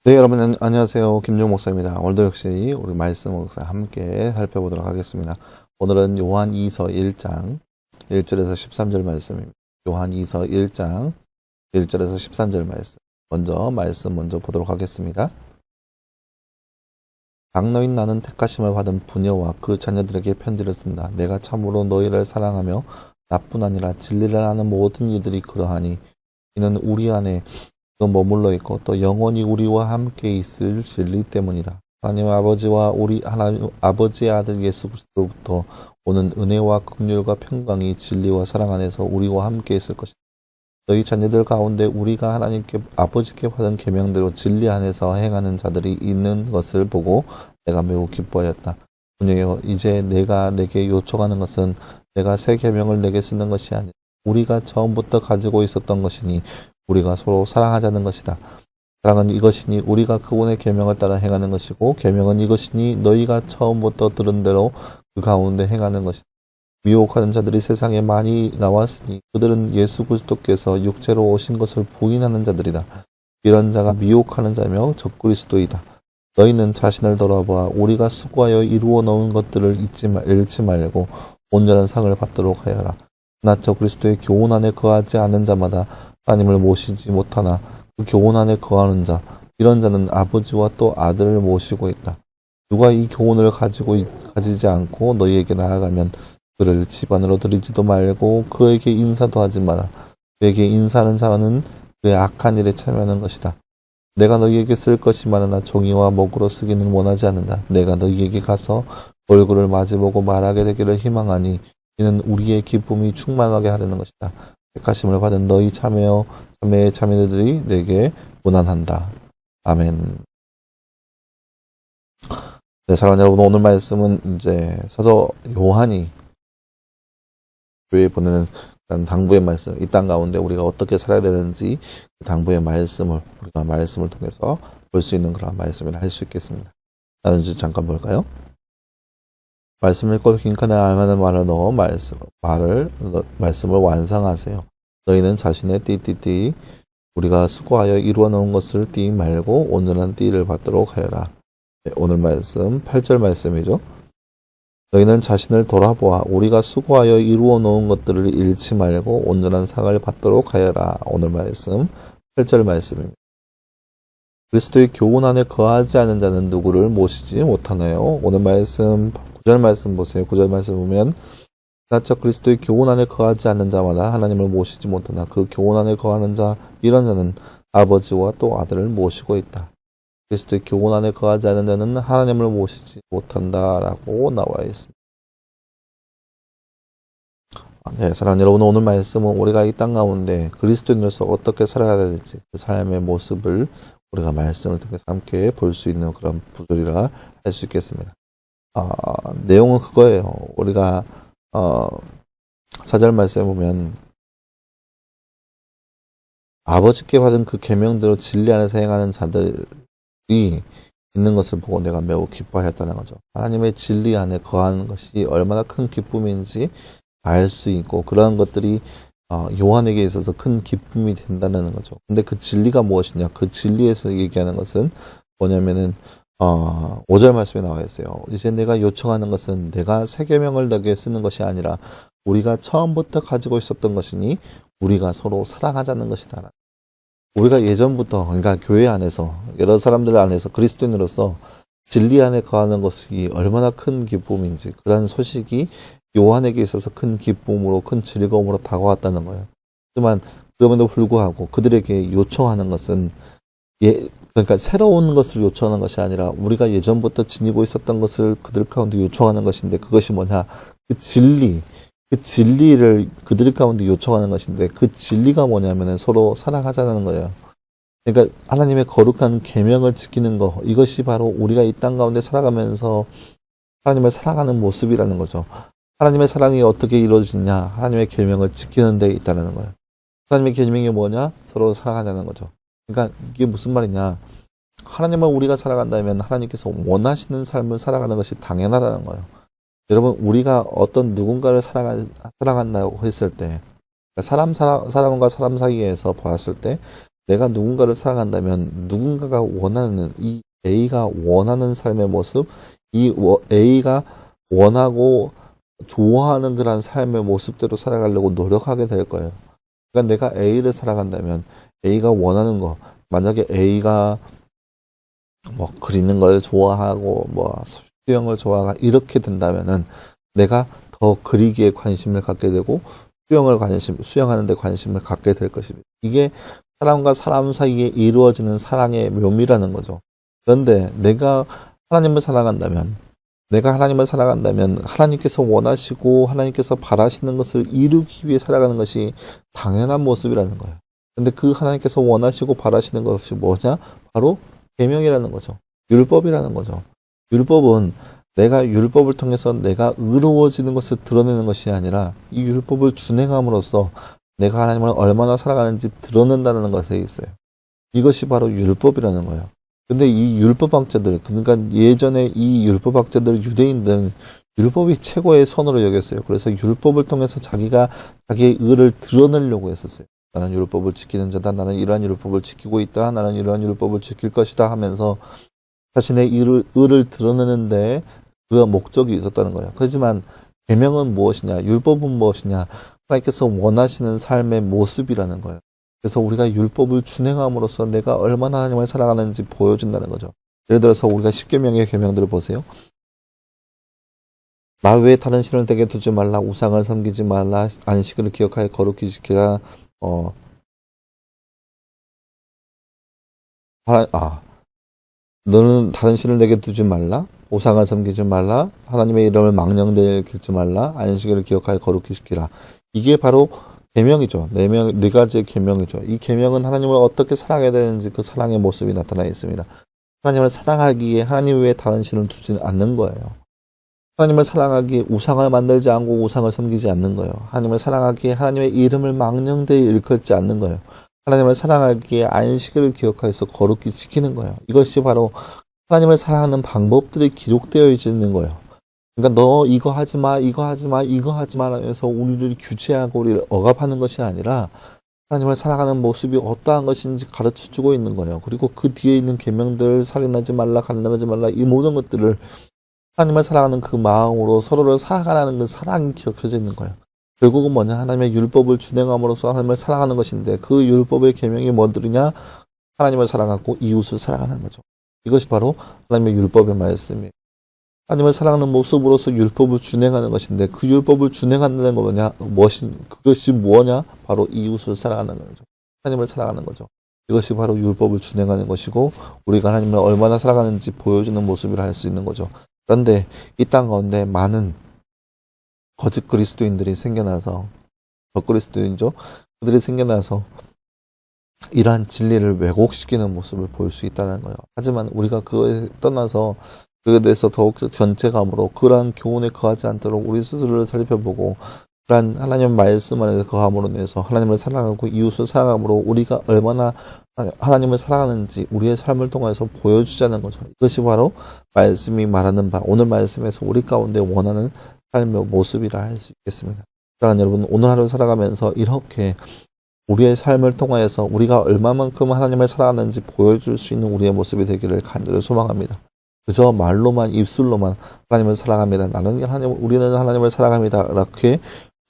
네, 여러분 안녕하세요. 김종 목사입니다. 오늘도 역시 우리 말씀 목사 함께 살펴보도록 하겠습니다. 오늘은 요한 2서 1장 1절에서 13절 말씀입니다. 요한 2서 1장 1절에서 13절 말씀 먼저 보도록 하겠습니다. 장로인 나는 택하심을 받은 부녀와 그 자녀들에게 편지를 쓴다. 내가 참으로 너희를 사랑하며 나뿐 아니라 진리를 아는 모든 이들이 그러하니 이는 우리 안에 머물러 있고 또 영원히 우리와 함께 있을 진리 때문이다. 하나님 아버지와 우리 하나님 아버지의 아들 예수 그리스도로부터 오는 은혜와 긍휼과 평강이 진리와 사랑 안에서 우리와 함께 있을 것이다. 너희 자녀들 가운데 우리가 하나님께 아버지께 받은 계명대로 진리 안에서 행하는 자들이 있는 것을 보고 내가 매우 기뻐하였다. 부녀여, 이제 내가 내게 요청하는 것은 내가 새 계명을 내게 쓰는 것이 아니라 우리가 처음부터 가지고 있었던 것이니 우리가 서로 사랑하자는 것이다. 사랑은 이것이니 우리가 그분의 계명을 따라 행하는 것이고 계명은 이것이니 너희가 처음부터 들은 대로 그 가운데 행하는 것이다. 미혹하는 자들이 세상에 많이 나왔으니 그들은 예수 그리스도께서 육체로 오신 것을 부인하는 자들이다. 이런 자가 미혹하는 자며 적그리스도이다. 너희는 자신을 돌아보아 우리가 수고하여 이루어 놓은 것들을 잃지 말고 온전한 상을 받도록 하여라. 나 저 그리스도의 교훈 안에 거하지 않는 자마다 하나님을 모시지 못하나 그 교훈 안에 거하는 자, 이런 자는 아버지와 또 아들을 모시고 있다. 누가 이 교훈을 가지지 않고 너희에게 나아가면 그를 집 안으로 들이지도 말고 그에게 인사도 하지 마라. 그에게 인사하는 자는 그의 악한 일에 참여하는 것이다. 내가 너희에게 쓸 것이 많으나 종이와 목으로 쓰기는 원하지 않는다. 내가 너희에게 가서 얼굴을 마주보고 말하게 되기를 희망하니 이는 우리의 기쁨이 충만하게 하려는 것이다. 택하심을 받은 너희 자매의 자매들이 내게 문안한다. 아멘. 네, 사랑하는 여러분, 오늘 말씀은 이제 사도 요한이 교회에 보내는 당부의 말씀, 이 땅 가운데 우리가 어떻게 살아야 되는지 그 당부의 말씀을 우리가 말씀을 통해서 볼 수 있는 그런 말씀이라 할 수 있겠습니다. 다음 주 잠깐 볼까요? 말씀을 읽고 빈칸에 알만한 말을 넣어 말씀을 완성하세요. 너희는 자신의 띠 우리가 수고하여 이루어 놓은 것을 띠 말고 온전한 띠를 받도록 하여라. 네, 오늘 말씀 8절 말씀이죠. 너희는 자신을 돌아보아 우리가 수고하여 이루어 놓은 것들을 잃지 말고 온전한 상을 받도록 하여라. 오늘 말씀 8절 말씀입니다. 그리스도의 교훈 안에 거하지 않은 자는 누구를 모시지 못하나요? 오늘 말씀 9절 말씀 보세요. 9절 말씀 보면 나처 그리스도의 교훈 안에 거하지 않는 자마다 하나님을 모시지 못하나 그 교훈 안에 거하는 자, 이런 자는 아버지와 또 아들을 모시고 있다. 그리스도의 교훈 안에 거하지 않는 자는 하나님을 모시지 못한다라고 나와 있습니다. 네, 사랑하는 여러분, 오늘 말씀은 우리가 이 땅 가운데 그리스도인으로서 어떻게 살아야 될지 그 삶의 모습을 우리가 말씀을 통해서 함께 볼 수 있는 그런 구절이라 할 수 있겠습니다. 내용은 그거예요. 우리가 4절 말씀에 보면 아버지께 받은 그 계명대로 진리 안에서 행하는 자들이 있는 것을 보고 내가 매우 기뻐하였다는 거죠. 하나님의 진리 안에 거하는 것이 얼마나 큰 기쁨인지 알 수 있고 그러한 것들이 요한에게 있어서 큰 기쁨이 된다는 거죠. 근데 그 진리가 무엇이냐? 그 진리에서 얘기하는 것은 뭐냐면은 5절 말씀에 나와 있어요. 이제 내가 요청하는 것은 내가 새 계명을 너에게 쓰는 것이 아니라 우리가 처음부터 가지고 있었던 것이니 우리가 서로 사랑하자는 것이다. 우리가 예전부터, 그러니까 교회 안에서 여러 사람들 안에서 그리스도인으로서 진리 안에 거하는 것이 얼마나 큰 기쁨인지 그런 소식이 요한에게 있어서 큰 기쁨으로 큰 즐거움으로 다가왔다는 거예요. 하지만 그럼에도 불구하고 그들에게 요청하는 것은 그러니까 새로운 것을 요청하는 것이 아니라 우리가 예전부터 지니고 있었던 것을 그들 가운데 요청하는 것인데 그것이 뭐냐? 그 진리를 그들 가운데 요청하는 것인데 그 진리가 뭐냐면은 서로 사랑하자는 거예요. 그러니까 하나님의 거룩한 계명을 지키는 거, 이것이 바로 우리가 이 땅 가운데 살아가면서 하나님을 사랑하는 모습이라는 거죠. 하나님의 사랑이 어떻게 이루어지냐? 하나님의 계명을 지키는 데 있다는 거예요. 하나님의 계명이 뭐냐? 서로 사랑하자는 거죠. 그러니까 이게 무슨 말이냐? 하나님을 우리가 살아간다면 하나님께서 원하시는 삶을 살아가는 것이 당연하다는 거예요. 여러분, 우리가 어떤 누군가를 사랑한다고 했을 때, 사람과 사람 사이에서 보았을 때 내가 누군가를 사랑한다면 누군가가 원하는 이 A가 원하는 삶의 모습, A가 원하고 좋아하는 그런 삶의 모습대로 살아가려고 노력하게 될 거예요. 그러니까 내가 A를 사랑한다면 A가 원하는 거, 만약에 A가 뭐 그리는 걸 좋아하고 뭐 수영을 좋아하고 이렇게 된다면은 내가 더 그리기에 관심을 갖게 되고 수영하는 데 관심을 갖게 될 것입니다. 이게 사람과 사람 사이에 이루어지는 사랑의 묘미라는 거죠. 그런데 내가 하나님을 사랑한다면 하나님께서 원하시고 하나님께서 바라시는 것을 이루기 위해 살아가는 것이 당연한 모습이라는 거예요. 근데 그 하나님께서 원하시고 바라시는 것이 뭐냐? 바로 계명이라는 거죠. 율법이라는 거죠. 율법은 내가 율법을 통해서 내가 의로워지는 것을 드러내는 것이 아니라 이 율법을 준행함으로써 내가 하나님을 얼마나 사랑하는지 드러낸다는 것에 있어요. 이것이 바로 율법이라는 거예요. 근데 이 율법학자들, 그러니까 예전에 이 율법학자들, 유대인들은 율법이 최고의 선으로 여겼어요. 그래서 율법을 통해서 자기의 의를 드러내려고 했었어요. 나는 율법을 지키는 자다. 나는 이러한 율법을 지키고 있다. 나는 이러한 율법을 지킬 것이다 하면서 자신의 의를 드러내는데 그 목적이 있었다는 거예요. 하지만 계명은 무엇이냐? 율법은 무엇이냐? 하나님께서 원하시는 삶의 모습이라는 거예요. 그래서 우리가 율법을 준행함으로써 내가 얼마나 하나님을 사랑하는지 보여준다는 거죠. 예를 들어서 우리가 10계명의 계명들을 보세요. 나 외에 다른 신을 되게 두지 말라. 우상을 섬기지 말라. 안식일을 기억하여 거룩히 지키라. 너는 다른 신을 내게 두지 말라. 우상을 섬기지 말라. 하나님의 이름을 망령되이 길지 말라. 안식일을 기억하여 거룩히 지키라. 이게 바로 계명이죠. 네 가지의 계명이죠. 이 계명은 하나님을 어떻게 사랑해야 되는지 그 사랑의 모습이 나타나 있습니다. 하나님을 사랑하기에 하나님 외에 다른 신을 두지 않는 거예요. 하나님을 사랑하기에 우상을 만들지 않고 우상을 섬기지 않는 거예요. 하나님을 사랑하기에 하나님의 이름을 망령되이 일컫지 않는 거예요. 하나님을 사랑하기에 안식일을 기억하여서 거룩히 지키는 거예요. 이것이 바로 하나님을 사랑하는 방법들이 기록되어 있는 거예요. 그러니까 너 이거 하지 마, 이거 하지 마, 이거 하지 마 해서 우리를 규제하고 우리를 억압하는 것이 아니라 하나님을 사랑하는 모습이 어떠한 것인지 가르쳐주고 있는 거예요. 그리고 그 뒤에 있는 계명들, 살인하지 말라, 간담하지 말라, 이 모든 것들을 하나님을 사랑하는 그 마음으로 서로를 사랑하라는 그 사랑이 기억해져 있는 거예요. 결국은 뭐냐? 하나님의 율법을 준행함으로써 하나님을 사랑하는 것인데 그 율법의 계명이 뭐들이냐? 하나님을 사랑하고 이웃을 사랑하는 거죠. 이것이 바로 하나님의 율법의 말씀이에요. 하나님을 사랑하는 모습으로서 율법을 준행하는 것인데 그 율법을 준행한다는 거 그것이 뭐냐? 바로 이웃을 사랑하는 거죠. 하나님을 사랑하는 거죠. 이것이 바로 율법을 준행하는 것이고 우리가 하나님을 얼마나 사랑하는지 보여주는 모습이라 할 수 있는 거죠. 그런데 이 땅 가운데 많은 거짓 그리스도인들이 생겨나서 적그리스도인이죠. 그들이 생겨나서 이러한 진리를 왜곡시키는 모습을 볼 수 있다는 거예요. 하지만 우리가 그것에 떠나서 그에 대해서 더욱 견책함으로 그러한 교훈에 거하지 않도록 우리 스스로를 살펴보고 그러한 하나님 말씀 안에서 거함으로 인해서 하나님을 사랑하고 이웃을 사랑함으로 우리가 얼마나 하나님을 사랑하는지 우리의 삶을 통해서 보여주자는 거죠. 이것이 바로 말씀이 말하는 바, 오늘 말씀에서 우리 가운데 원하는 삶의 모습이라 할 수 있겠습니다. 사랑하는 여러분, 오늘 하루 살아가면서 이렇게 우리의 삶을 통하여서 우리가 얼마만큼 하나님을 사랑하는지 보여줄 수 있는 우리의 모습이 되기를 간절히 소망합니다. 그저 말로만, 입술로만 하나님을 사랑합니다. 우리는 하나님을 사랑합니다. 이렇게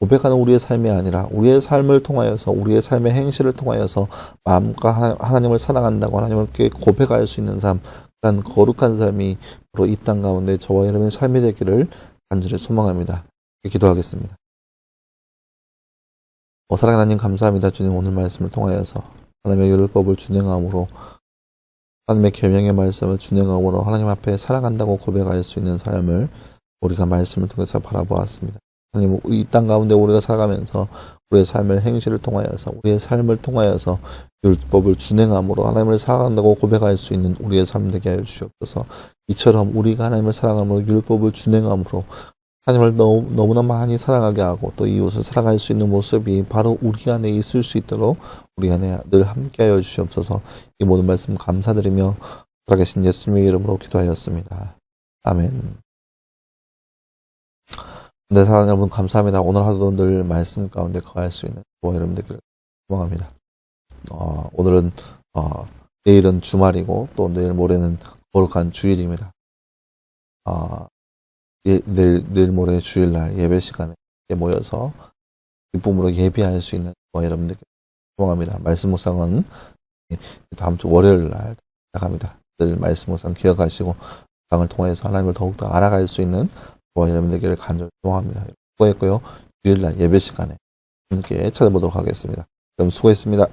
고백하는 우리의 삶이 아니라 우리의 삶을 통하여서 우리의 삶의 행실을 통하여서 마음과 하나님을 사랑한다고 하나님께 고백할 수 있는 삶, 그런 거룩한 삶이 바로 이 땅 가운데 저와 여러분의 삶이 되기를 간절히 소망합니다. 기도하겠습니다. 사랑하는 하나님 감사합니다. 주님 오늘 말씀을 통하여서 하나님의 율법을 준행함으로 하나님의 계명의 말씀을 준행함으로 하나님 앞에 사랑한다고 고백할 수 있는 삶을 우리가 말씀을 통해서 바라보았습니다. 하나님 이 땅 가운데 우리가 살아가면서 우리의 삶을 행실을 통하여서 우리의 삶을 통하여서 율법을 준행함으로 하나님을 사랑한다고 고백할 수 있는 우리의 삶 되게 하여 주시옵소서. 이처럼 우리가 하나님을 사랑함으로 율법을 준행함으로 하나님을 너무나 많이 사랑하게 하고 또 이웃을 사랑할 수 있는 모습이 바로 우리 안에 있을 수 있도록 우리 안에 늘 함께하여 주시옵소서. 이 모든 말씀 감사드리며 살아계신 예수님의 이름으로 기도하였습니다. 아멘. 네, 사랑하는 여러분 감사합니다. 오늘 하루도 늘 말씀 가운데 거할 수 있는 저와 여러분 되기를 소망합니다. 오늘은 내일은 주말이고 또 내일 모레는 거룩한 주일입니다. 내일 모레 주일날 예배 시간에 모여서 기쁨으로 예배할 수 있는 여러분들께 소망합니다. 말씀 묵상은 다음 주 월요일 날 시작합니다. 늘 말씀 묵상 기억하시고 묵상을 통해서 하나님을 더욱더 알아갈 수 있는 여러분들께 간절히 소망합니다. 수고했고요. 주일날 예배 시간에 함께 찾아보도록 하겠습니다. 그럼 수고했습니다.